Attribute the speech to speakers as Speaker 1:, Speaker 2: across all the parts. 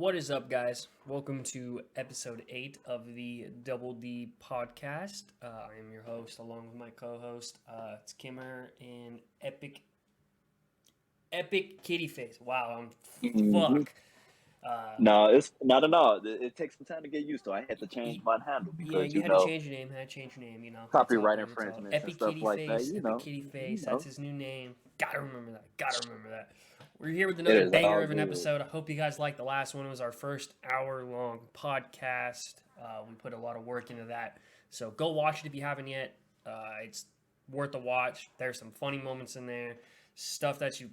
Speaker 1: What is up, guys? Welcome to episode 8 of the Double D podcast. I am your host, along with my co-host. It's Kimmer and Epic Kitty Face. Wow, I'm
Speaker 2: hmm
Speaker 1: fuck.
Speaker 2: No, it's not at all. It takes some time to get used to. I had to change
Speaker 1: Y-
Speaker 2: my handle
Speaker 1: yeah,
Speaker 2: because
Speaker 1: you had to change your name. Had to change your name. It's all
Speaker 2: copyright
Speaker 1: good. It's all
Speaker 2: infringements and
Speaker 1: Epic
Speaker 2: stuff
Speaker 1: Kitty
Speaker 2: like that.
Speaker 1: Face. Epic Kitty Face. That's his new name. Gotta remember that. Gotta remember that. We're here with
Speaker 2: It
Speaker 1: another
Speaker 2: is
Speaker 1: banger
Speaker 2: all
Speaker 1: of an
Speaker 2: good.
Speaker 1: episode. I hope you guys liked the last one. It was our first hour-long podcast. We put a lot of work into that. So go watch it if you haven't yet. It's worth a watch. There's some funny moments in there. Stuff that you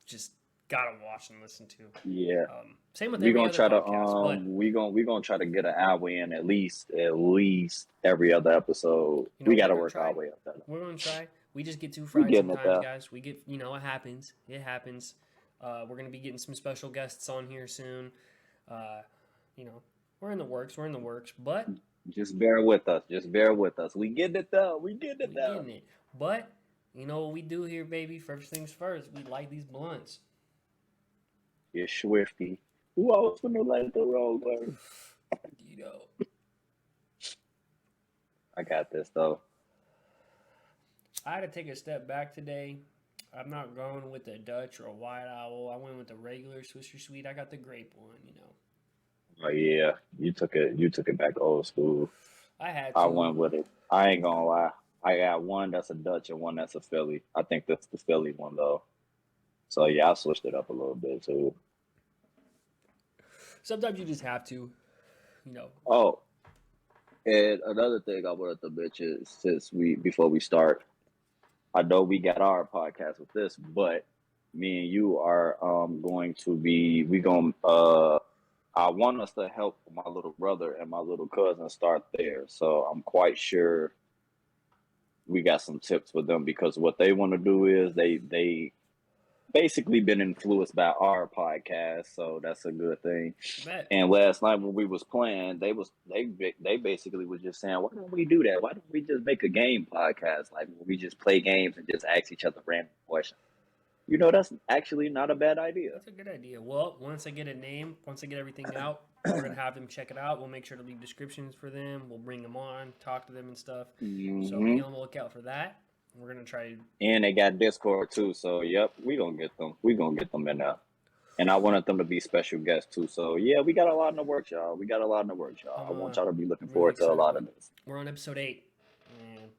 Speaker 1: just gotta watch and listen to.
Speaker 2: Yeah,
Speaker 1: Same with
Speaker 2: we
Speaker 1: every
Speaker 2: gonna
Speaker 1: other
Speaker 2: try to
Speaker 1: podcast. But
Speaker 2: we gonna try to get an hour in at least every other episode.
Speaker 1: you know,
Speaker 2: We got
Speaker 1: we're
Speaker 2: to
Speaker 1: gonna
Speaker 2: work our
Speaker 1: try.
Speaker 2: way up there.
Speaker 1: We're gonna try. We just get too
Speaker 2: We
Speaker 1: fried
Speaker 2: getting it
Speaker 1: sometimes,
Speaker 2: there.
Speaker 1: guys. We get, it happens. It happens. We're gonna be getting some special guests on here soon. Uh, you know, we're in the works. We're in the works, but
Speaker 2: Just bear with us. Just bear with us. We getting it there. We getting it
Speaker 1: we
Speaker 2: there.
Speaker 1: getting it. But you know what we do here, baby? First things first. We light these blunts.
Speaker 2: You're swifty. Who else gonna let the roll go?
Speaker 1: You know,
Speaker 2: I got this though.
Speaker 1: I had to take a step back today. I'm not going with the Dutch or a White Owl. I went with the regular Swisher Sweet. I got the grape one.
Speaker 2: Oh yeah, you took it back old school.
Speaker 1: I had
Speaker 2: I
Speaker 1: to.
Speaker 2: went with it. I ain't gonna lie. I got one that's a Dutch and one that's a Philly. I think that's the Philly one though. So yeah, I switched it up a little bit too.
Speaker 1: Sometimes you just have to. You know,
Speaker 2: Oh, and another thing I wanted to mention since we before we start, I know we got our podcast with this, but me and you are going to be we going I want us to help my little brother and my little cousin start there. So I'm quite sure we got some tips for them because what they want to do is they basically been influenced by our podcast, so that's a good thing.
Speaker 1: bet.
Speaker 2: And last night when we was playing, they basically was just saying, why don't we do that? Why don't we just make a game podcast like where we just play games and just ask each other random questions? You know, that's actually not a bad idea.
Speaker 1: That's a good idea. Well, once I get a name, once I get everything out, we're gonna have them check it out. We'll make sure to leave descriptions for them. We'll bring them on, talk to them and stuff. So be
Speaker 2: hmm
Speaker 1: on the lookout for that. We're gonna try.
Speaker 2: And they got Discord too, so yep, we gonna get them. We gonna get them in there. And I wanted them to be special guests too. So yeah, we got a lot in the works, y'all. We got a lot in the works, y'all.
Speaker 1: I'm
Speaker 2: I want y'all to be looking
Speaker 1: really
Speaker 2: forward to a
Speaker 1: excited
Speaker 2: lot
Speaker 1: about
Speaker 2: of
Speaker 1: it.
Speaker 2: this.
Speaker 1: We're on episode 8. Man,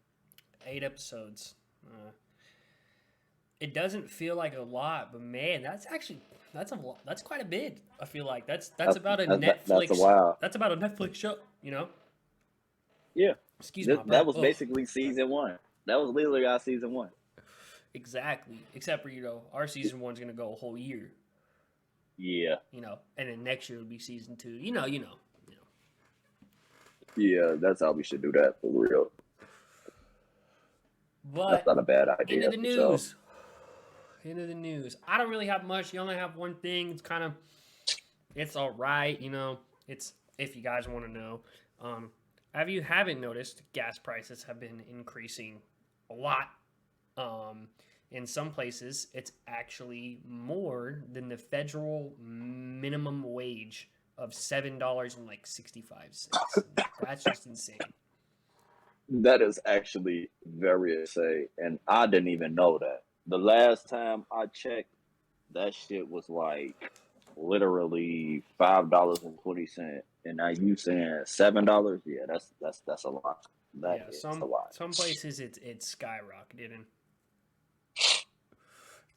Speaker 1: 8 episodes. It doesn't feel like a lot, but man, that's a lot. That's quite a bit. I feel like that's
Speaker 2: That's
Speaker 1: about a
Speaker 2: that's a
Speaker 1: Netflix.
Speaker 2: while.
Speaker 1: That's about a Netflix show.
Speaker 2: Yeah,
Speaker 1: Excuse my
Speaker 2: that
Speaker 1: breath.
Speaker 2: was
Speaker 1: Oh,
Speaker 2: basically season one. That was literally our season one.
Speaker 1: exactly. Except for our season one's gonna go a whole year.
Speaker 2: Yeah,
Speaker 1: And then next year will be season 2.
Speaker 2: yeah, that's how we should do that for real. That's
Speaker 1: But
Speaker 2: not a bad
Speaker 1: into
Speaker 2: idea
Speaker 1: the
Speaker 2: for sure.
Speaker 1: news. Into the news. I don't really have much. You only have one thing. It's all right. It's if you guys want to know. Have you haven't noticed gas prices have been increasing a lot. In some places, it's actually more than the federal minimum wage of $7.65. That's just insane.
Speaker 2: That is actually very insane, and I didn't even know that. The last time I checked, that shit was like literally $5.20, and now you saying $7? Yeah, that's a lot. That
Speaker 1: Yeah,
Speaker 2: is a lot.
Speaker 1: some places it's skyrocketed and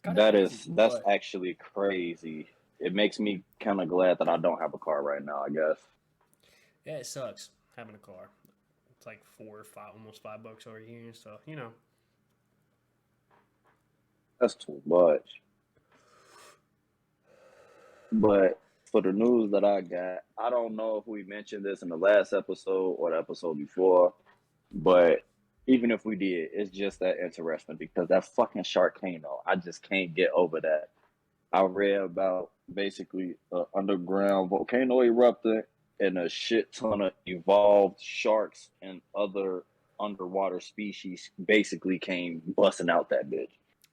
Speaker 1: kind of
Speaker 2: That
Speaker 1: crazy,
Speaker 2: is that's
Speaker 1: but
Speaker 2: actually crazy. It makes me kind of glad that I don't have a car right now, I guess.
Speaker 1: yeah, it sucks having a car. It's like 4 or 5, almost $5 over here. So
Speaker 2: That's too much. But for the news that I got, I don't know if we mentioned this in the last episode or the episode before, but even if we did, it's just that interesting because that fucking Sharknado, I just can't get over that. I read about basically an underground volcano erupted and a shit ton of evolved sharks and other underwater species basically came busting out that bitch.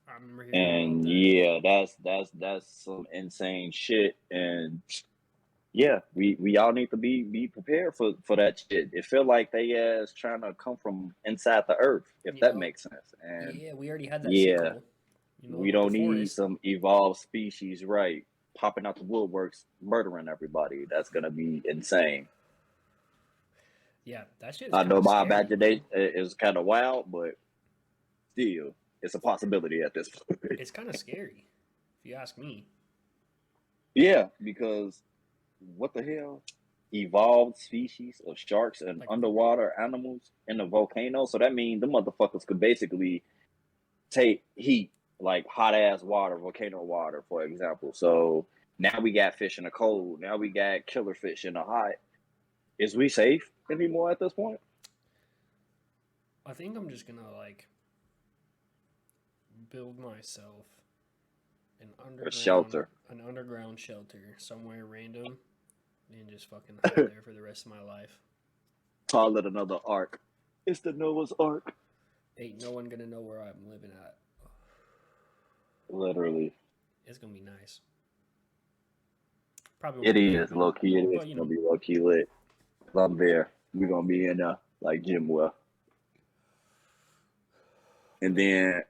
Speaker 1: I remember hearing about
Speaker 2: And
Speaker 1: that.
Speaker 2: yeah, that's some insane shit. And yeah, we all need to be prepared for that shit. It feel like they trying to come from inside the earth, if that
Speaker 1: Yup.
Speaker 2: makes sense. And
Speaker 1: Yeah, we already had that
Speaker 2: yeah,
Speaker 1: sinkhole. You know,
Speaker 2: we
Speaker 1: with the
Speaker 2: don't need
Speaker 1: forest.
Speaker 2: some evolved species, right? Popping out the woodworks, murdering everybody. That's gonna be insane.
Speaker 1: Yeah, that shit is
Speaker 2: I
Speaker 1: kind
Speaker 2: know
Speaker 1: of
Speaker 2: my
Speaker 1: scary, bro.
Speaker 2: imagination is kind of wild, but still, it's a possibility at this point.
Speaker 1: It's kind of scary, if you ask me.
Speaker 2: Yeah, because what the hell? Evolved species of sharks and
Speaker 1: Like,
Speaker 2: underwater animals in a volcano. So that means the motherfuckers could basically take heat, like hot ass water, volcano water, for example. So now we got fish in the cold. Now we got killer fish in the hot. Is we safe anymore at this point?
Speaker 1: I think I'm just gonna like build myself an
Speaker 2: A
Speaker 1: underground
Speaker 2: shelter.
Speaker 1: an underground shelter somewhere random and just fucking hide there for the rest of my life.
Speaker 2: Call it another ark. It's the Noah's Ark.
Speaker 1: Ain't no one gonna know where I'm living at.
Speaker 2: Literally.
Speaker 1: It's gonna be nice. Probably won't
Speaker 2: It
Speaker 1: be
Speaker 2: is.
Speaker 1: camping,
Speaker 2: Low key, it is
Speaker 1: but you
Speaker 2: going
Speaker 1: know,
Speaker 2: to be low key lit. 'Cause I'm there. We're going to be in like gym well. And then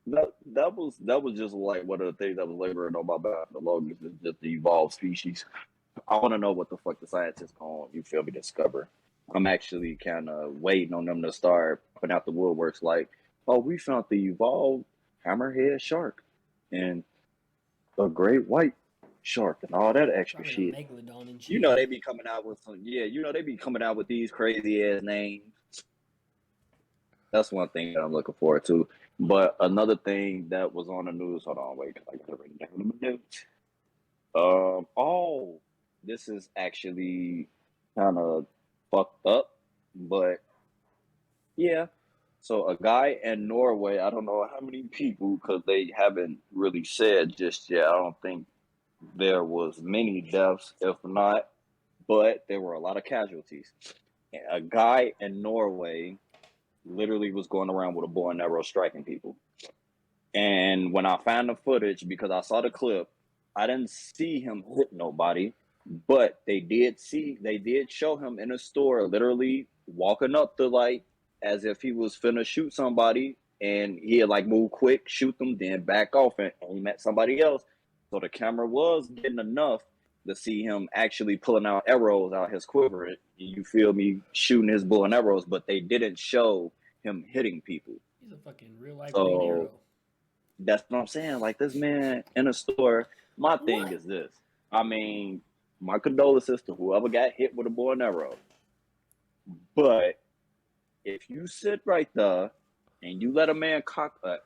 Speaker 2: that was just like one of the things that was lingering on my mind the longest is just the evolved species. I want to know what the fuck the scientists going, you feel me, discover. I'm actually kind of waiting on them to start putting out the woodworks like, oh, we found the evolved hammerhead shark and a great white shark and all that extra
Speaker 1: probably a
Speaker 2: shit.
Speaker 1: megalodon and
Speaker 2: You know
Speaker 1: shit.
Speaker 2: they be coming out with some, yeah, they be coming out with these crazy ass names. That's one thing that I'm looking forward to. But another thing that was on the news, hold on, wait, 'cause I gotta write it down in my notes. Oh, this is actually kind of fucked up, but yeah. So a guy in Norway, I don't know how many people, because they haven't really said just yet. I don't think there was many deaths, if not, but there were a lot of casualties. A guy in Norway literally was going around with a bow and arrow striking people. And when I found the footage, because I saw the clip, I didn't see him hit nobody, but they did show him in a store literally walking up the light as if he was finna shoot somebody, and he had like move quick, shoot them, then back off and aim at somebody else. So the camera was getting enough to see him actually pulling out arrows out his quiver. You feel me, shooting his bow and arrows, but they didn't show him hitting people.
Speaker 1: He's a fucking real life Green
Speaker 2: So
Speaker 1: Arrow.
Speaker 2: that's what I'm saying. Like this man in a store. My thing
Speaker 1: What?
Speaker 2: is this. I mean, my condolences to whoever got hit with a bow and arrow. But if you sit right there and you let a man cock a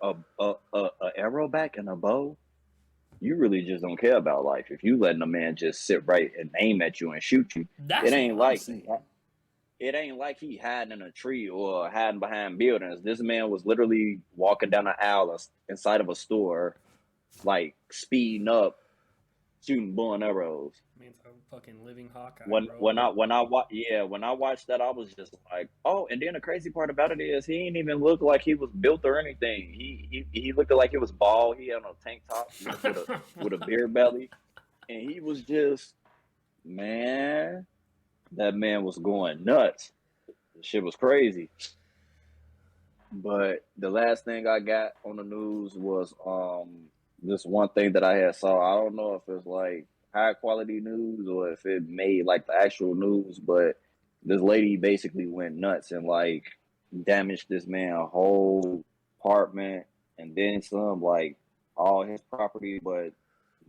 Speaker 2: arrow back and a bow, you really just don't care about life. If you letting a man just sit right and aim at you and shoot you,
Speaker 1: That's
Speaker 2: it
Speaker 1: what
Speaker 2: ain't
Speaker 1: I'm
Speaker 2: like
Speaker 1: saying.
Speaker 2: he hiding in a tree or hiding behind buildings. This man was literally walking down an aisle inside of a store, like speeding up, shooting bow and arrows.
Speaker 1: Man's a fucking living Hawkeye,
Speaker 2: When
Speaker 1: bro.
Speaker 2: when I when I watched that, I was just like, oh. And then the crazy part about it is he didn't even look like he was built or anything. He looked like he was bald. He had on a tank top with a beer belly, and he was just, man. That man was going nuts. The shit was crazy. But the last thing I got on the news was this one thing that I had saw. I don't know if it's like high quality news or if it made like the actual news, but this lady basically went nuts and like damaged this man a whole apartment and then some, like all his property. But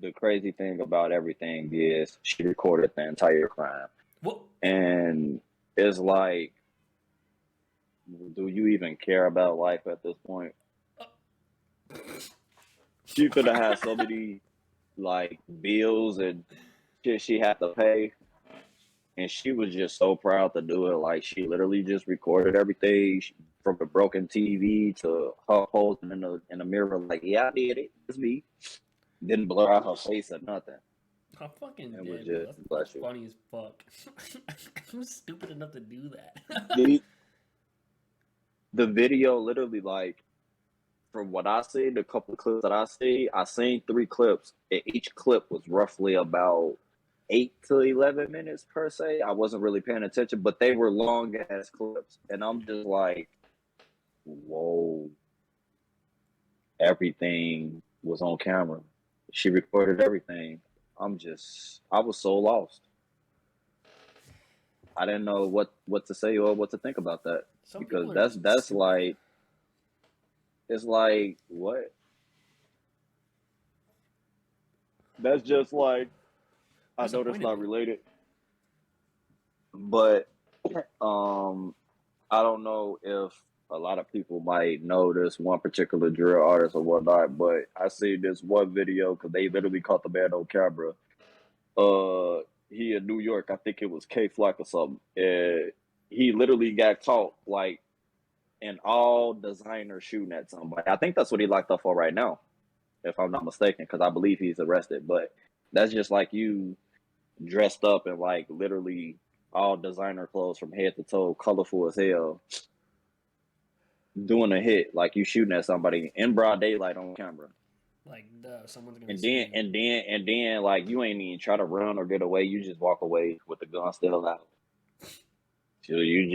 Speaker 2: the crazy thing about everything is she recorded the entire crime.
Speaker 1: What?
Speaker 2: And it's like, do you even care about life at this point? She could have had so many like bills and shit she had to pay, and she was just so proud to do it. Like she literally just recorded everything from the broken TV to her posing in the mirror, like, "Yeah, I did it. It's me." Didn't blur out her face or nothing.
Speaker 1: I'm fucking
Speaker 2: It was
Speaker 1: dead, bro.
Speaker 2: just
Speaker 1: That's
Speaker 2: bless you.
Speaker 1: funny as fuck. I'm stupid enough to do that.
Speaker 2: The, the video literally like from what I see, the couple of clips that I seen 3 clips. And each clip was roughly about 8 to 11 minutes per se. I wasn't really paying attention, but they were long ass clips, and I'm just like, whoa, everything was on camera. She recorded everything. I was so lost. I didn't know what to say or what to think about that
Speaker 1: Some
Speaker 2: because
Speaker 1: people are just
Speaker 2: that's
Speaker 1: stupid.
Speaker 2: like it's like what? That's just like I
Speaker 1: What's the
Speaker 2: know that's
Speaker 1: point of
Speaker 2: not
Speaker 1: it?
Speaker 2: related, but I don't know if a lot of people might know this one particular drill artist or whatnot, but I see this one video because they literally caught the man on camera. He in New York, I think it was K Flock or something. And he literally got caught like in all designer shooting at somebody. I think that's what he locked up for right now, if I'm not mistaken, because I believe he's arrested. But that's just like you dressed up in like literally all designer clothes from head to toe, colorful as hell, doing a hit like you shooting at somebody in broad daylight on camera.
Speaker 1: Like, duh, someone's gonna
Speaker 2: And
Speaker 1: see
Speaker 2: then
Speaker 1: you.
Speaker 2: and then like you ain't even try to run or get away. You just walk away with the gun still out. So you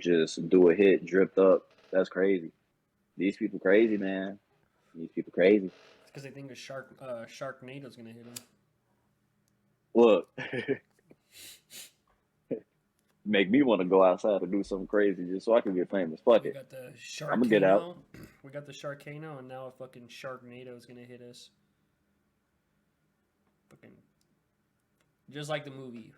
Speaker 2: just do a hit, dripped up. That's crazy. These people crazy, man. These people crazy.
Speaker 1: It's because they think a Sharknado's gonna hit them.
Speaker 2: Look, make me want to go outside and do something crazy just so I can get famous. Fuck
Speaker 1: We
Speaker 2: it.
Speaker 1: got the
Speaker 2: I'm gonna get out.
Speaker 1: Sharkano. We got the Sharkano, and now a fucking Sharknado is gonna hit us. Fucking just like the movie.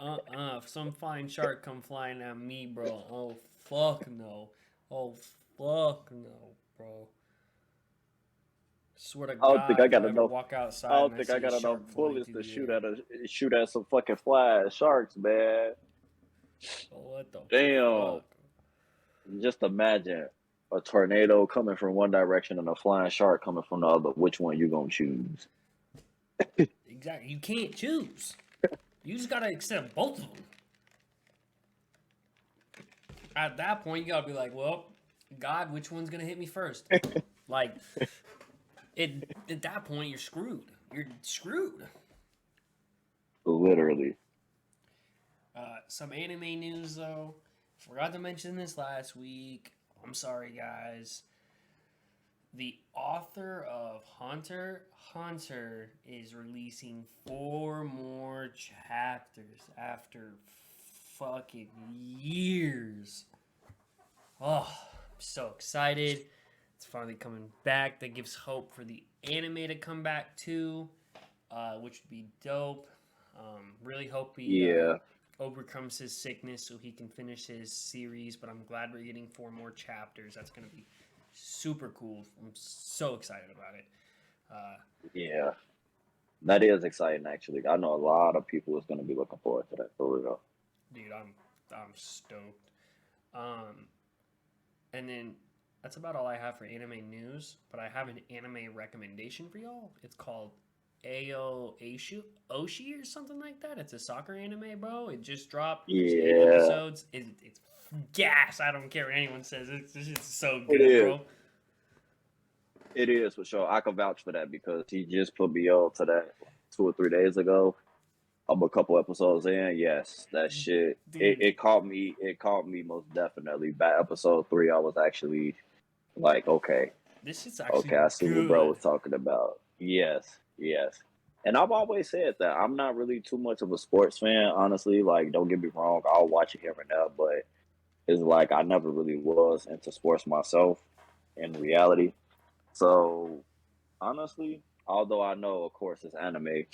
Speaker 1: If some flying shark come flying at me, bro. Oh fuck no. Oh fuck no, bro. Swear to
Speaker 2: I don't think
Speaker 1: God,
Speaker 2: I
Speaker 1: if
Speaker 2: got
Speaker 1: I ever
Speaker 2: enough.
Speaker 1: walk
Speaker 2: I
Speaker 1: outside
Speaker 2: don't
Speaker 1: and I
Speaker 2: think I
Speaker 1: see a
Speaker 2: got enough
Speaker 1: shark flying
Speaker 2: bullets
Speaker 1: through
Speaker 2: to
Speaker 1: the air,
Speaker 2: shoot at some fucking flying sharks, man.
Speaker 1: what the
Speaker 2: Damn.
Speaker 1: fuck?
Speaker 2: Just imagine a tornado coming from one direction and a flying shark coming from the other. Which one you gonna choose?
Speaker 1: Exactly. You can't choose. You just gotta accept both of them. At that point, you gotta be like, well, God, which one's gonna hit me first? Like, at that point, you're screwed. You're screwed.
Speaker 2: Literally.
Speaker 1: Some anime news though. Forgot to mention this last week. I'm sorry, guys. The author of Hunter x Hunter is releasing 4 more chapters after fucking years. Oh, I'm so excited. It's finally coming back. That gives hope for the anime to come back too, which would be dope. Really hope he
Speaker 2: Yeah.
Speaker 1: overcomes his sickness so he can finish his series. But I'm glad we're getting 4 more chapters. That's gonna be super cool. I'm so excited about it.
Speaker 2: Yeah. That is exciting actually. I know a lot of people is gonna be looking forward to that for real.
Speaker 1: Dude, I'm stoked. Um, and then that's about all I have for anime news. But I have an anime recommendation for y'all. It's called Ao Oshi or something like that. It's a soccer anime, bro. It just dropped. There's 8
Speaker 2: Yeah.
Speaker 1: episodes. It's gas. I don't care what anyone says. It's just so
Speaker 2: It
Speaker 1: good,
Speaker 2: is.
Speaker 1: bro.
Speaker 2: It is for sure. I can vouch for that because he just put me on to that 2 or 3 days ago. I'm a couple episodes in. Yes, that shit.
Speaker 1: Dude,
Speaker 2: It caught me. It caught me most definitely. By episode 3, I was actually like, okay,
Speaker 1: this shit's
Speaker 2: okay,
Speaker 1: actually
Speaker 2: I see what bro
Speaker 1: good.
Speaker 2: was talking about. Yes, yes. And I've always said that I'm not really too much of a sports fan, honestly. Like, don't get me wrong, I'll watch it here and there, but it's like I never really was into sports myself in reality. So honestly, although I know, of course, it's anime,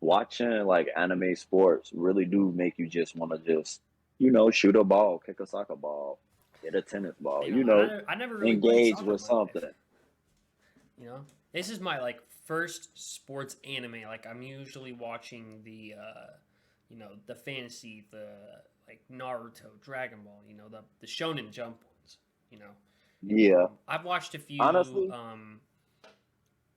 Speaker 2: watching like anime sports really do make you just want to just, shoot a ball, kick a soccer ball, hit a tennis ball,
Speaker 1: And I never really played
Speaker 2: engage
Speaker 1: soccer
Speaker 2: with
Speaker 1: in my life.
Speaker 2: something.
Speaker 1: This is my like first sports anime. Like I'm usually watching the fantasy, the like Naruto, Dragon Ball, the Shonen Jump ones. You know,
Speaker 2: Yeah,
Speaker 1: I've watched a few
Speaker 2: honestly,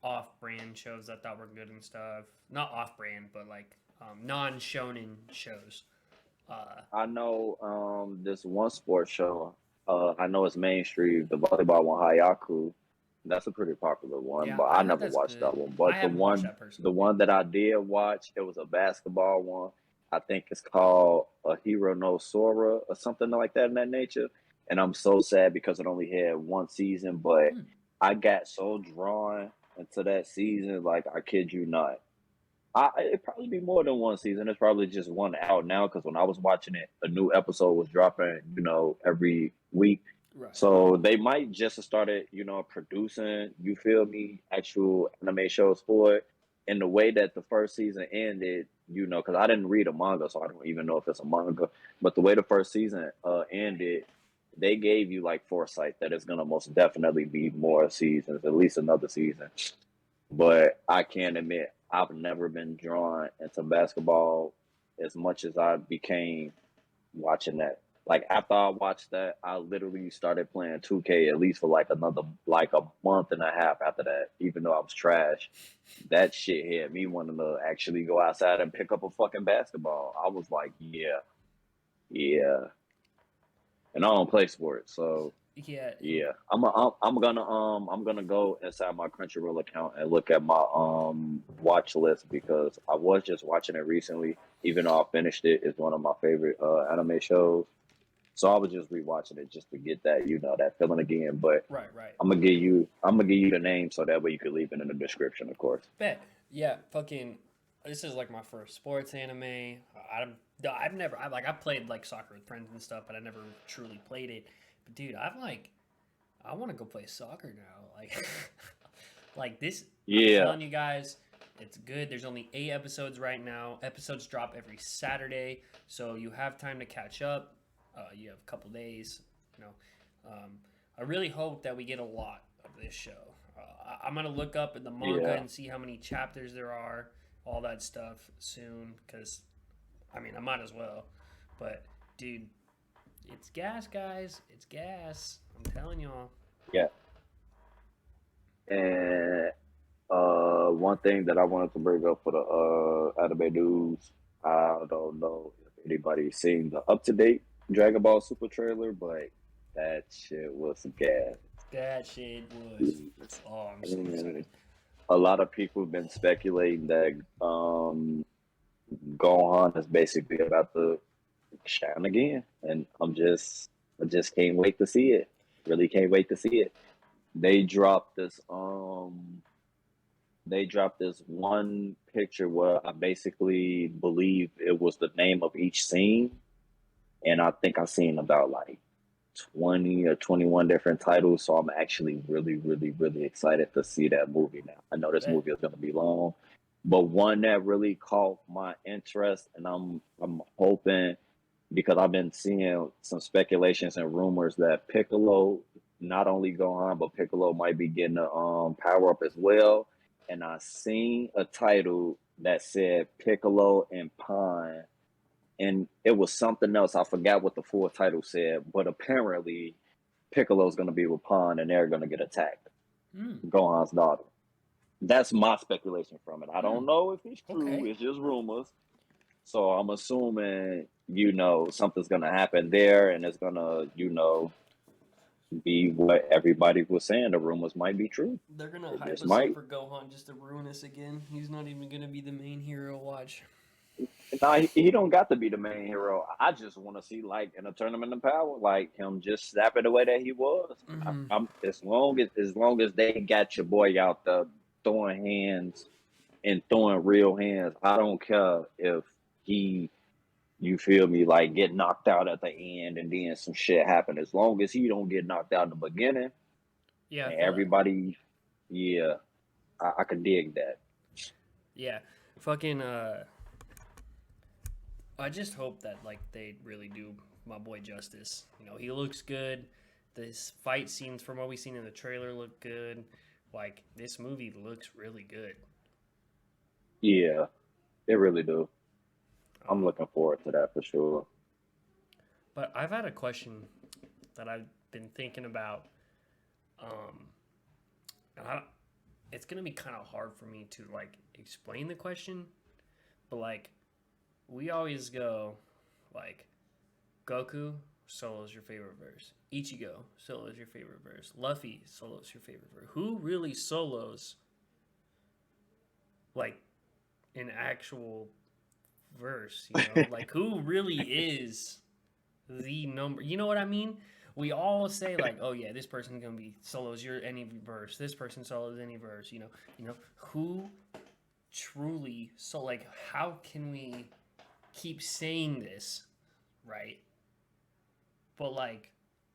Speaker 1: off-brand shows I thought were good and stuff. Not off-brand, but like non-shonen shows.
Speaker 2: I know this one sports show. I know it's mainstream. The volleyball one, Hayaku. That's a pretty popular one,
Speaker 1: Yeah,
Speaker 2: but
Speaker 1: I
Speaker 2: I
Speaker 1: heard
Speaker 2: never
Speaker 1: that's
Speaker 2: watched
Speaker 1: good.
Speaker 2: that one.
Speaker 1: I
Speaker 2: But
Speaker 1: haven't watched that
Speaker 2: the
Speaker 1: personally.
Speaker 2: one that I did watch, it was a basketball one. I think it's called a Hero No Sora or something like that in that nature. And I'm so sad because it only had one season, but
Speaker 1: Hmm.
Speaker 2: I got so drawn into that season, like I kid you not. It'd probably be more than one season. It's probably just one out now because when I was watching it, a new episode was dropping, every week.
Speaker 1: Right.
Speaker 2: So they might just have started, producing, you feel me, actual anime shows for it. And the way that the first season ended, because I didn't read a manga, so I don't even know if it's a manga. But the way the first season ended, they gave you like foresight that it's gonna most definitely be more seasons, at least another season. But I can't admit I've never been drawn into basketball as much as I became watching that. Like after I watched that, I literally started playing 2K at least for like another like a month and a half after that, even though I was trash. That shit had me wanting to actually go outside and pick up a fucking basketball. I was like, yeah, yeah. And I don't play sports, so
Speaker 1: Yeah, and
Speaker 2: yeah, I'm gonna go inside my Crunchyroll account and look at my watch list because I was just watching it recently. Even though I finished it, it's one of my favorite anime shows. So I was just rewatching it just to get that that feeling again. But
Speaker 1: right, right.
Speaker 2: I'm gonna give you the name so that way you can leave it in the description, of course.
Speaker 1: Bet. Yeah, fucking. This is like my first sports anime. I've never I played like soccer with friends and stuff, but I never truly played it. But dude, I want to go play soccer now. Like like this. I'm
Speaker 2: Yeah,
Speaker 1: telling you guys, it's good. There's only 8 episodes right now. Episodes drop every Saturday, so you have time to catch up. You have a couple days. You know, I really hope that we get a lot of this show. I'm gonna look up in the manga
Speaker 2: yeah,
Speaker 1: and see how many chapters there are, all that stuff soon. Cause I mean, I might as well. But dude, it's gas, guys. It's gas. I'm telling y'all.
Speaker 2: yeah. And one thing that I wanted to bring up for the anime news, I don't know if anybody's seen the up to date Dragon Ball Super trailer, but that shit was gas.
Speaker 1: That shit was. Oh, I'm so
Speaker 2: And
Speaker 1: excited.
Speaker 2: a lot of people have been speculating that Gohan is basically about to shine again, and I just can't wait to see it. Really can't wait to see it. They dropped this they dropped this one picture where I basically believe it was the name of each scene, and I think I've seen about like 20 or 21 different titles. So I'm actually really, really, really excited to see that movie now. I know this
Speaker 1: Bet.
Speaker 2: movie is going to be long, but one that really caught my interest, and I'm hoping because I've been seeing some speculations and rumors that Piccolo, not only Gohan, but Piccolo might be getting a power up as well. And I seen a title that said Piccolo and Pine, and it was something else. I forgot what the full title said, but apparently Piccolo's going to be with Pine, and they're going to get attacked.
Speaker 1: Hmm.
Speaker 2: Gohan's daughter. That's my speculation from it. I
Speaker 1: Hmm.
Speaker 2: don't know if it's true.
Speaker 1: Okay.
Speaker 2: It's just rumors. So I'm assuming, something's gonna happen there and it's gonna, be what everybody was saying. The rumors might be true.
Speaker 1: They're gonna
Speaker 2: It
Speaker 1: hype
Speaker 2: just
Speaker 1: us up
Speaker 2: might.
Speaker 1: for Gohan just to ruin us again. He's not even gonna be the main hero. Watch.
Speaker 2: Nah, he don't got to be the main hero. I just want to see like in a tournament of power, like him just snapping the way that he was.
Speaker 1: Mm-hmm.
Speaker 2: I'm as long as they got your boy out there throwing hands and throwing real hands. I don't care if he you feel me? Like get knocked out at the end and then some shit happen. As long as he don't get knocked out in the beginning
Speaker 1: Yeah, I
Speaker 2: and
Speaker 1: feel that.
Speaker 2: everybody, yeah, I could dig that.
Speaker 1: Yeah, fucking. I just hope that like they really do my boy justice. You know, he looks good. This fight scenes from what we seen in the trailer look good. Like this movie looks really good.
Speaker 2: Yeah, they really do. I'm
Speaker 1: Um,
Speaker 2: looking forward to that for sure.
Speaker 1: but I've had a question that I've been thinking about. Um, and it's gonna be kind of hard for me to like explain the question, but like we always go, Like Goku, solo's your favorite verse. Ichigo, solo's your favorite verse. Luffy, solo's your favorite verse. Who really solos like an actual verse? You know, like who really is the number? You know what I mean? We all say like, oh yeah, this person's gonna be solos your any verse. This person solos any verse. You know who truly so like how can we keep saying this, right? But like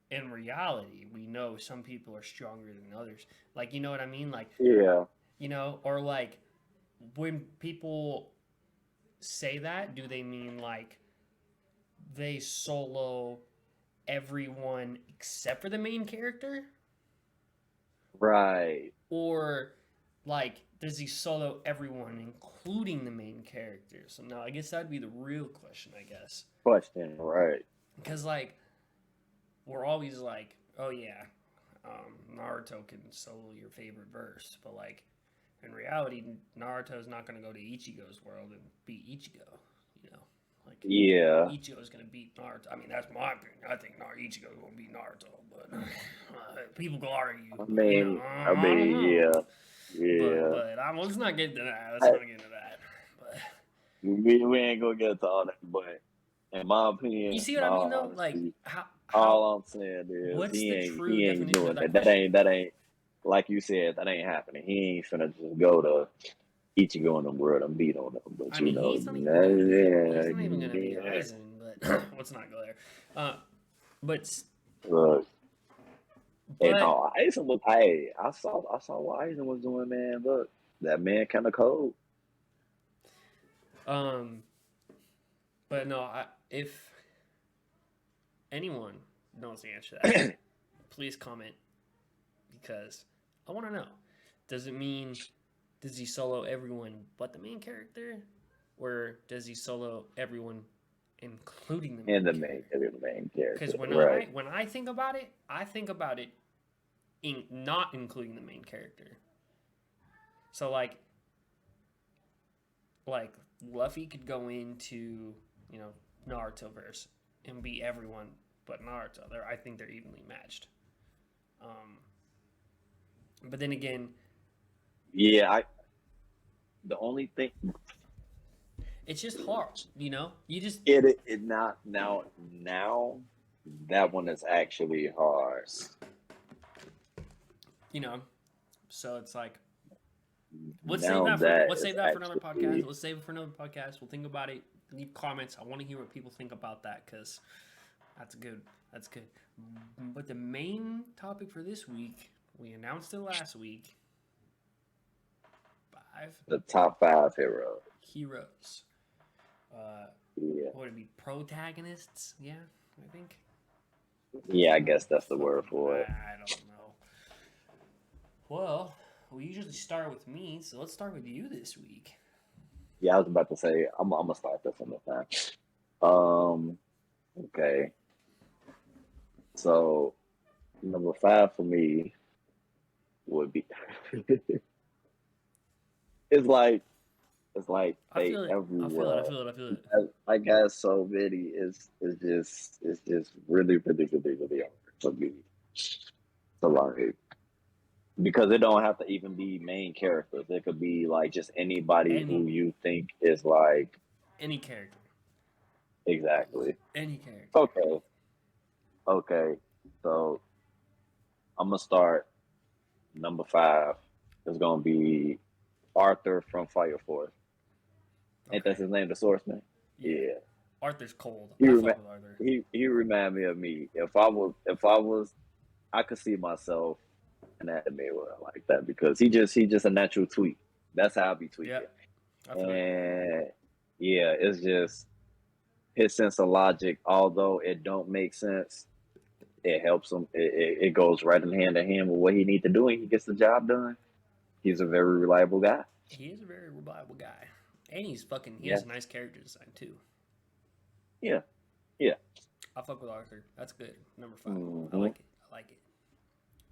Speaker 1: in reality, we know some people are stronger than others. Like you know what I mean? Like
Speaker 2: Yeah.
Speaker 1: you know, or like when people say that, do they mean like they solo everyone except for the main character?
Speaker 2: Right.
Speaker 1: Or like does he solo everyone including the main character? So now I guess that'd be the real question, I guess.
Speaker 2: Question. Right.
Speaker 1: Because like we're always like, oh yeah, Naruto can solo your favorite verse, but like in reality, Naruto's not gonna go to Ichigo's world and beat Ichigo. You know, like
Speaker 2: Yeah.
Speaker 1: Ichigo's gonna beat Naruto. I mean, that's my opinion. I think Ichigo's gonna beat Naruto, but people can argue.
Speaker 2: I
Speaker 1: You
Speaker 2: mean,
Speaker 1: know,
Speaker 2: I
Speaker 1: I don't
Speaker 2: mean,
Speaker 1: know.
Speaker 2: yeah, yeah.
Speaker 1: But let's not get into that. Let's
Speaker 2: I,
Speaker 1: not get into that. But
Speaker 2: we ain't gonna get to all that, but in my
Speaker 1: you
Speaker 2: opinion,
Speaker 1: see
Speaker 2: in
Speaker 1: what I mean,
Speaker 2: all
Speaker 1: though? Like
Speaker 2: honesty,
Speaker 1: how
Speaker 2: all I'm saying is
Speaker 1: what's the
Speaker 2: he
Speaker 1: true
Speaker 2: ain't
Speaker 1: definition of
Speaker 2: doing
Speaker 1: that
Speaker 2: that.
Speaker 1: question?
Speaker 2: That ain't like you said. That ain't happening. He ain't finna just go to Ichigo in the world and beat on them. But
Speaker 1: I
Speaker 2: you
Speaker 1: mean,
Speaker 2: know,
Speaker 1: he's not even gonna be. He's not even gonna be
Speaker 2: yeah.
Speaker 1: Aizen. But let's not go there. But
Speaker 2: Look, and
Speaker 1: but
Speaker 2: no, Aizen was. Hey, I saw what Aizen was doing, man. Look, that man kind of cold.
Speaker 1: um, but no. If anyone knows the answer to that, please comment because I want to know. Does it mean does he solo everyone but the main character, or does he solo everyone including the main
Speaker 2: And
Speaker 1: character?
Speaker 2: the main character,
Speaker 1: Because
Speaker 2: right?
Speaker 1: when I think about it in not including the main character. So like Luffy could go into Naruto verse and beat everyone but Naruto. I think they're evenly matched. Um, but then again,
Speaker 2: Yeah, the only thing
Speaker 1: it's just hard. You just
Speaker 2: it not now that one is actually hard.
Speaker 1: you know. So it's like
Speaker 2: Now that
Speaker 1: let's
Speaker 2: is
Speaker 1: save that for another podcast.
Speaker 2: actually
Speaker 1: Let's save it for another podcast. We'll think about it. Leave comments. I want to hear what people think about that because that's good. That's good. But the main topic for this week, we announced it last week. 5
Speaker 2: the top 5 heroes.
Speaker 1: heroes.
Speaker 2: Yeah,
Speaker 1: What would it be? Protagonists? Yeah, I think.
Speaker 2: yeah, I guess that's the word for it.
Speaker 1: I don't know. Well, we usually start with me, so let's start with you this week.
Speaker 2: Yeah, I was about to say I'm gonna start this one this time. Okay, so number 5 for me would be. it's like
Speaker 1: I
Speaker 2: they
Speaker 1: feel it. I feel it. I
Speaker 2: everywhere.
Speaker 1: feel it. I feel it.
Speaker 2: I got so many. It's just really hard for me to like because it don't have to even be main characters. It could be like just anybody
Speaker 1: Any
Speaker 2: who you think is like
Speaker 1: any character.
Speaker 2: exactly.
Speaker 1: Any character.
Speaker 2: Okay. So I'm gonna start number 5. It's gonna be Arthur from Fire Force. Ain't that
Speaker 1: Okay.
Speaker 2: his name, the Swordsman?
Speaker 1: Yeah.
Speaker 2: Yeah.
Speaker 1: Arthur's cold.
Speaker 2: He
Speaker 1: I
Speaker 2: rem-
Speaker 1: fuck with Arthur.
Speaker 2: he remind me of me. If I was I could see myself in that mirror like that because he just a natural tweak. That's how I be tweaking.
Speaker 1: Yep. I feel it.
Speaker 2: And yeah, it's just his sense of logic, although it don't make sense, it helps him. It goes right in hand with what he need to do and he gets the job done. He's a very reliable guy.
Speaker 1: He is a very reliable guy. And he
Speaker 2: Yeah.
Speaker 1: has a nice character design too.
Speaker 2: Yeah. Yeah.
Speaker 1: I fuck with Arthur. That's good. Number 5. I
Speaker 2: hmm
Speaker 1: like it. I like it.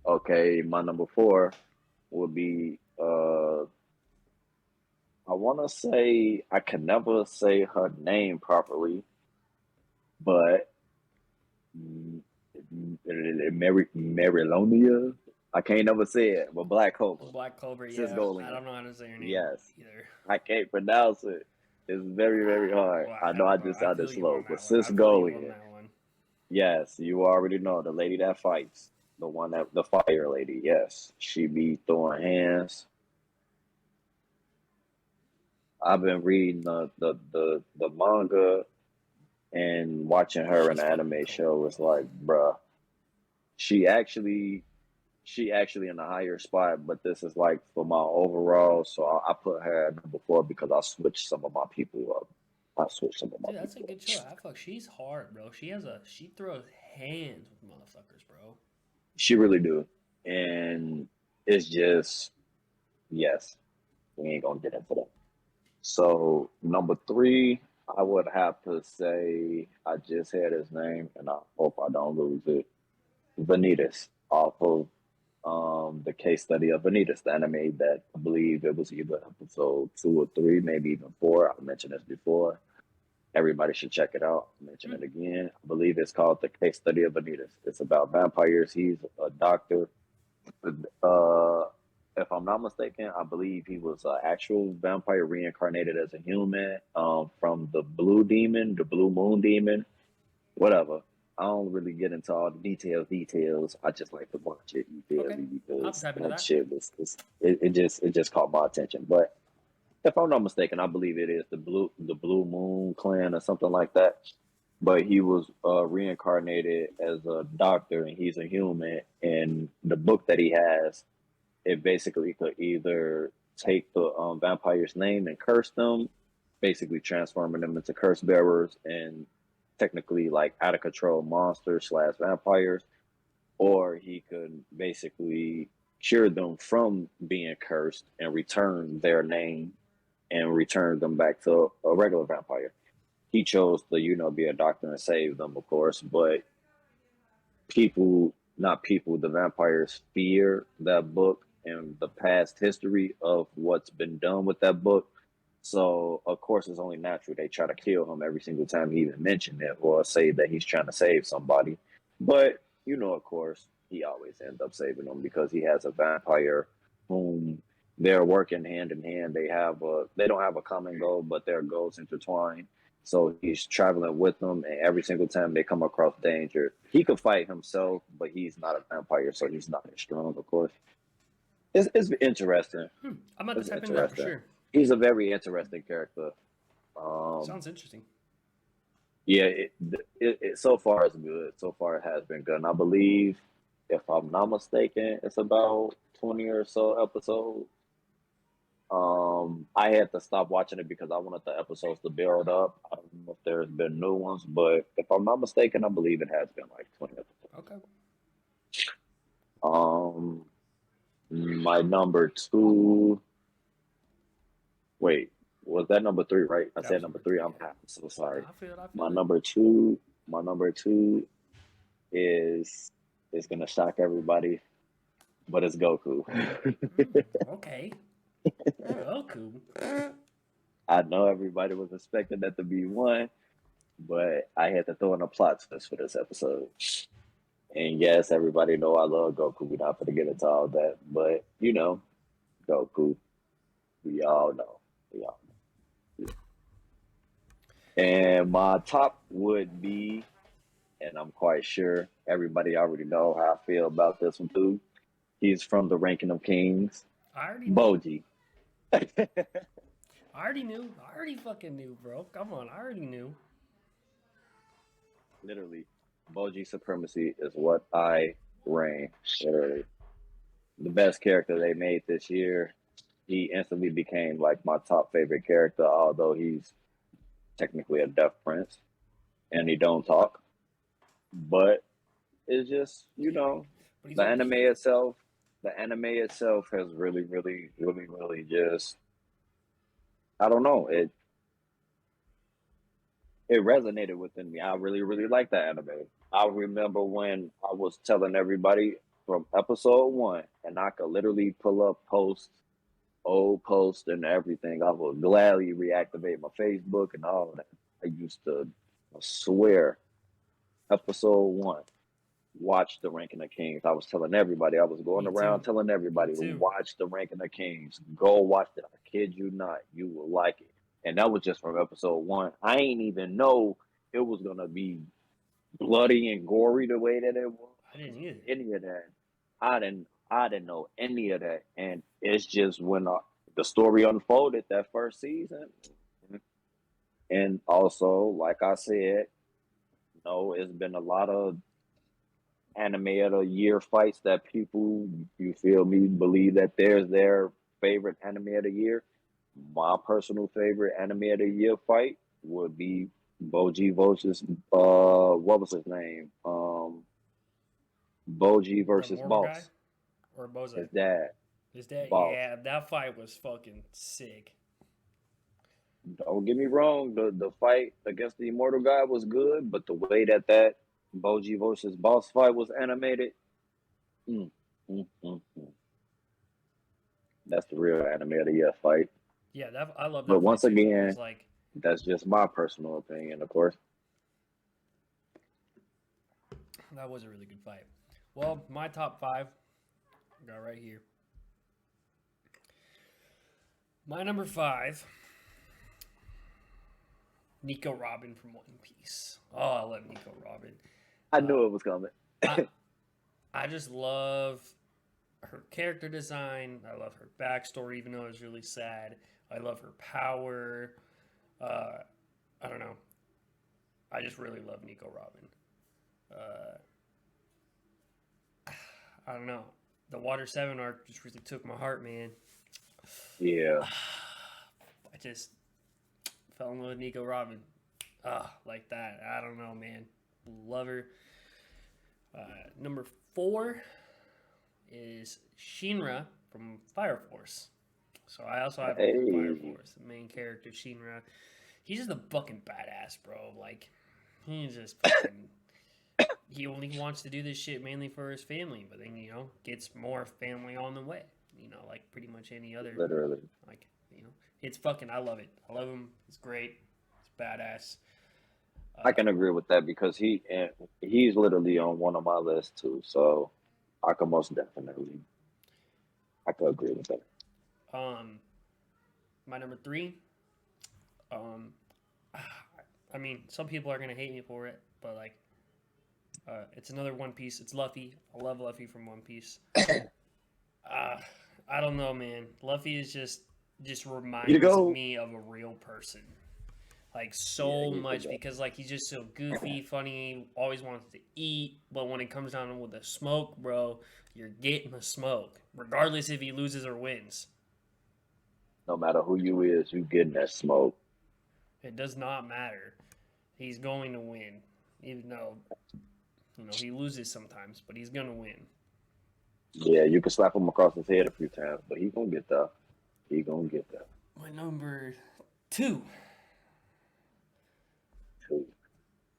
Speaker 2: Okay, my number 4 would be I wanna say I can never say her name properly. but Marilonia, I can't ever say it, but Black Clover,
Speaker 1: Black Clover, yeah. I
Speaker 2: Sisgolian.
Speaker 1: don't know how to say her name
Speaker 2: Yes,
Speaker 1: either.
Speaker 2: I can't pronounce it. It's very, very hard. I know I
Speaker 1: Whatever.
Speaker 2: just
Speaker 1: I
Speaker 2: sounded
Speaker 1: feel you on
Speaker 2: slow, but
Speaker 1: that one. I feel you on
Speaker 2: Sisgolian.
Speaker 1: that one.
Speaker 2: Yes, you already know the lady that fights, the fire lady. Yes, she be throwing hands. I've been reading the manga and watching her in
Speaker 1: She's
Speaker 2: the
Speaker 1: fucking
Speaker 2: anime
Speaker 1: cold,
Speaker 2: show.
Speaker 1: bro.
Speaker 2: It's like, bruh, she actually she actually in a higher spot, but this is like for my overall. So I put her at number 4 because I switched some of my people up. I switched some of my
Speaker 1: Dude, that's a
Speaker 2: people
Speaker 1: good show. I fuck. She's hard, bro. She throws hands with motherfuckers, bro.
Speaker 2: She really do, and it's just yes, we ain't gonna get into that. So number 3, I would have to say I just had his name, and I hope I don't lose it. Vanitas off of the case study of Vanitas, the anime that I believe it was either episode 2 or 3, maybe even 4. I mentioned this before. Everybody should check it out. I'll mention it again. I believe it's called the case study of Vanitas. It's about vampires. He's a doctor. Uh, if I'm not mistaken, I believe he was an actual vampire reincarnated as a human from the blue demon, the blue moon demon, whatever. I don't really get into all the details. I just like to watch it. You feel
Speaker 1: Okay,
Speaker 2: me?
Speaker 1: I'll
Speaker 2: Because
Speaker 1: tap into
Speaker 2: that
Speaker 1: that.
Speaker 2: shit it just caught my attention. But if I'm not mistaken, I believe it is the Blue Moon Clan or something like that. But he was reincarnated as a doctor, and he's a human. And the book that he has, it basically could either take the vampire's name and curse them, basically transforming them into curse bearers and technically like out of control monsters slash vampires, or he could basically cure them from being cursed and return their name and return them back to a regular vampire. He chose to, be a doctor and save them, of course, but not people, the vampires fear that book and the past history of what's been done with that book. So, of course, it's only natural they try to kill him every single time he even mentioned it or say that he's trying to save somebody. But, of course, he always ends up saving them because he has a vampire whom they're working hand in hand. They don't have a common goal, but their goals intertwine. So he's traveling with them, and every single time they come across danger, he could fight himself, but he's not a vampire, so he's not as strong, of course. It's interesting.
Speaker 1: I'm about to
Speaker 2: It's
Speaker 1: tap into that for
Speaker 2: interesting.
Speaker 1: sure.
Speaker 2: He's a very interesting character. Um,
Speaker 1: Sounds interesting.
Speaker 2: yeah, so far it's good. So far it has been good. And I believe, if I'm not mistaken, it's about 20 or so episodes. I had to stop watching it because I wanted the episodes to build up. I don't know if there's been new ones, but if I'm not mistaken, I believe it has been like 20 episodes.
Speaker 1: Okay.
Speaker 2: My number 2. Wait, was that number 3, right? I
Speaker 1: That
Speaker 2: said
Speaker 1: was
Speaker 2: number
Speaker 1: number
Speaker 2: 3.
Speaker 1: three.
Speaker 2: I'm
Speaker 1: Yeah.
Speaker 2: so sorry.
Speaker 1: I feel it. I
Speaker 2: My
Speaker 1: feel it.
Speaker 2: number 2, my number 2 is gonna shock everybody, but it's Goku.
Speaker 1: Okay. Goku.
Speaker 2: I know everybody was expecting that to be 1, but I had to throw in a plot twist for this episode. And yes, everybody know I love Goku. We're not gonna get into all that, but Goku. We all know. We all know. And my top would be, and I'm quite sure everybody already know how I feel about this one too. He's from the ranking of kings,
Speaker 1: I already knew.
Speaker 2: Boji.
Speaker 1: I already knew. I already fucking knew, bro. Come on. I already knew.
Speaker 2: Literally, Boji supremacy is what I reign. Literally, the best character they made this year. He instantly became like my top favorite character, although he's technically a deaf prince and he don't talk. But it's just,
Speaker 1: But he's
Speaker 2: the
Speaker 1: OP.
Speaker 2: anime itself, the anime itself has really, really, really, really just, I don't know, it resonated within me. I really, really like that anime. I remember when I was telling everybody from episode 1, and I could literally pull up old posts and everything. I would gladly reactivate my Facebook and all that. I used to, I swear, Episode 1. Watch the Ranking of Kings. I was telling everybody. I was going
Speaker 1: Me
Speaker 2: around
Speaker 1: too.
Speaker 2: telling
Speaker 1: Me
Speaker 2: everybody to
Speaker 1: too.
Speaker 2: watch the Ranking of Kings. Go watch it. I kid you not. You will like it. And that was just from episode 1. I ain't even know it was gonna be bloody and gory the way that it was.
Speaker 1: I didn't either.
Speaker 2: Any of that. I didn't know any of that. And it's just when the story unfolded that first season. And also, like I said, it's been a lot of anime of the year fights that people, you feel me, believe that there's their favorite anime of the year. My personal favorite anime of the year fight would be Boji versus what was his name? Boji
Speaker 1: The
Speaker 2: versus
Speaker 1: mortal guy
Speaker 2: Boss.
Speaker 1: or Boze?
Speaker 2: His dad,
Speaker 1: Is that
Speaker 2: Boss.
Speaker 1: yeah? That fight was fucking sick.
Speaker 2: Don't get me wrong, the fight against the immortal guy was good, but the way that Boji versus Boss fight was animated, mm, mm, mm, mm. That's the real anime of the year fight.
Speaker 1: Yeah, I love
Speaker 2: But
Speaker 1: that fight
Speaker 2: once
Speaker 1: too. It
Speaker 2: again,
Speaker 1: was like
Speaker 2: that's just my personal opinion, of course.
Speaker 1: that was a really good fight. Well, my top 5 I got right here. My number 5, Nico Robin from One Piece. Oh, I love Nico Robin.
Speaker 2: I knew it was coming.
Speaker 1: I just love her character design. I love her backstory, even though it's really sad. I love her power. I don't know. I just really love Nico Robin. I don't know. The Water 7 arc just really took my heart, man.
Speaker 2: Yeah.
Speaker 1: I just fell in love with Nico Robin. Like that. I don't know, man. Love her. Number 4 is Shinra from Fire Force. So I also have him from Fire Force, the main character, Shinra. He's just a fucking badass, bro. Like, he's just fucking. He only wants to do this shit mainly for his family, but then, gets more family on the way. Like pretty much any other.
Speaker 2: Literally.
Speaker 1: Like, it's fucking. I love it. I love him. It's great. It's badass.
Speaker 2: I can agree with that because he's literally on one of my lists too. So I could most definitely, I could agree with that.
Speaker 1: My number 3. I mean, some people are gonna hate me for it, but like, it's another One Piece. It's Luffy. I love Luffy from One Piece. I don't know, man. Luffy is just reminds me of a real person. Like so much because like he's just so goofy, funny, always wants to eat, but when it comes down with the smoke, bro, you're getting the smoke, regardless if he loses or wins.
Speaker 2: No matter who you is, you getting that smoke.
Speaker 1: It does not matter. He's going to win, even though he loses sometimes, but he's gonna win.
Speaker 2: Yeah, you can slap him across his head a few times, but he gonna get there. He gonna get there.
Speaker 1: My number 2.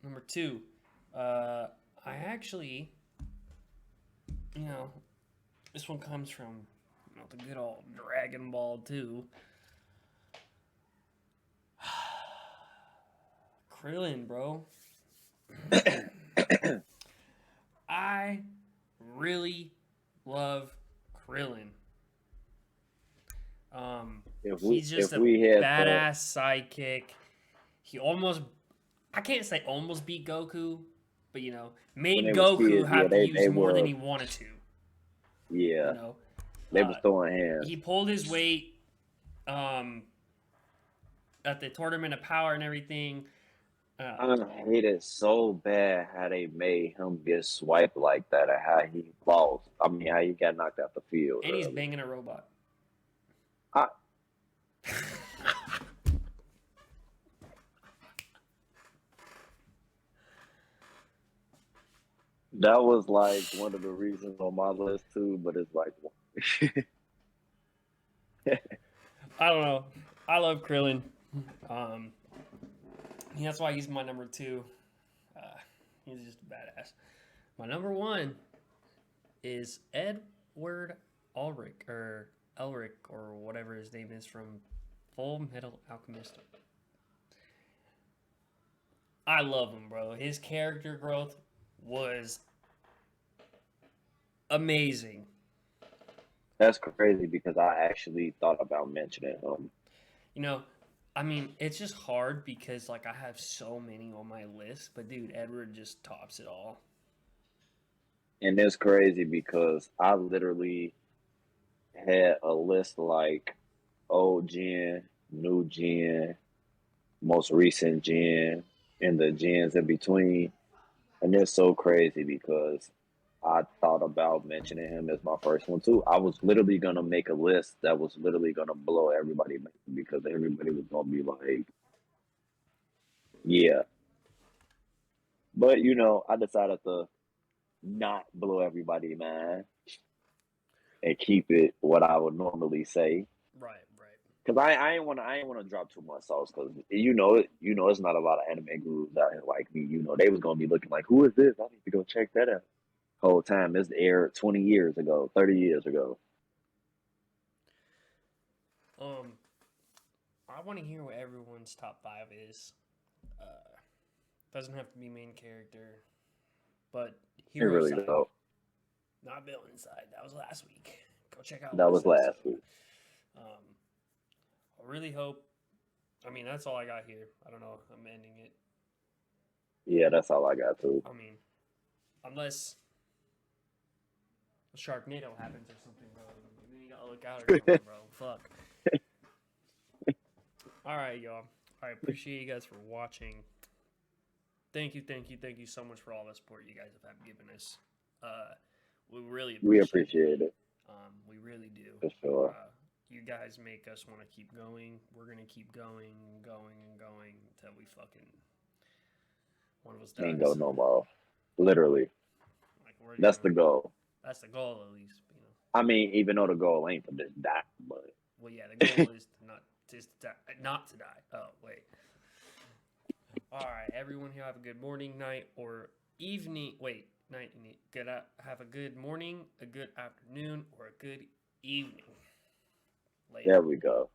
Speaker 1: Number 2. I actually, this one comes from the good old Dragon Ball 2. Krillin, bro. I really love Krillin. He's just a badass sidekick. He almost, I can't say almost beat Goku, but made Goku have to use more than he wanted to.
Speaker 2: Yeah. They was throwing hands.
Speaker 1: He pulled his weight at the Tournament of Power and everything.
Speaker 2: I hate it so bad how they made him get swiped like that and how he lost. I mean, how he got knocked out the field.
Speaker 1: And he's banging a robot.
Speaker 2: That was like one of the reasons on my list too, but it's like
Speaker 1: I don't know. I love Krillin. That's why he's my number 2. He's just a badass. My number 1 is Edward Elric or whatever his name is from Full Metal Alchemist. I love him, bro. His character growth was amazing.
Speaker 2: That's crazy because I actually thought about mentioning him.
Speaker 1: You know, I mean, it's just hard because like I have so many on my list, but dude, Edward just tops it all.
Speaker 2: And it's crazy because I literally had a list like old gen, new gen, most recent gen, and the gens in between. And it's so crazy because I thought about mentioning him as my first one too. I was literally gonna make a list that was literally gonna blow everybody because everybody was gonna be like, yeah. But I decided to not blow everybody, man, and keep it what I would normally say.
Speaker 1: Right, right.
Speaker 2: Cause I ain't want to drop too much sauce. Cause it's not a lot of anime gurus out here like me. They was gonna be looking like, who is this? I need to go check that out. Whole time this aired 20 years ago, 30 years ago.
Speaker 1: Um, I want to hear what everyone's top five is. Uh, doesn't have to be main character, but
Speaker 2: It
Speaker 1: hero
Speaker 2: really
Speaker 1: side,
Speaker 2: though.
Speaker 1: not villain side. That was last week. Go check out
Speaker 2: That
Speaker 1: last
Speaker 2: was last
Speaker 1: episode.
Speaker 2: week.
Speaker 1: I really hope. I mean, that's all I got here. I don't know. I'm ending it.
Speaker 2: Yeah, that's all I got too.
Speaker 1: I mean, unless Sharknado happens or something, bro. You gotta look out or something, bro. Fuck. All right, y'all. I appreciate you guys for watching. Thank you so much for all the support you guys have given us. We really
Speaker 2: We
Speaker 1: appreciate
Speaker 2: appreciate it
Speaker 1: we really do.
Speaker 2: for sure.
Speaker 1: You guys make us want to keep going. We're gonna keep going, going until we fucking one of us dies.
Speaker 2: Ain't go no more. Literally,
Speaker 1: Like
Speaker 2: that's the goal.
Speaker 1: That's the goal, at least.
Speaker 2: I mean, even though the goal ain't to just die, but
Speaker 1: Well, yeah, the goal is not to die. Oh, wait. All right, everyone here have a good morning, night, or evening. Wait, night and good. Have a good morning, a good afternoon, or a good evening. Later.
Speaker 2: there we go.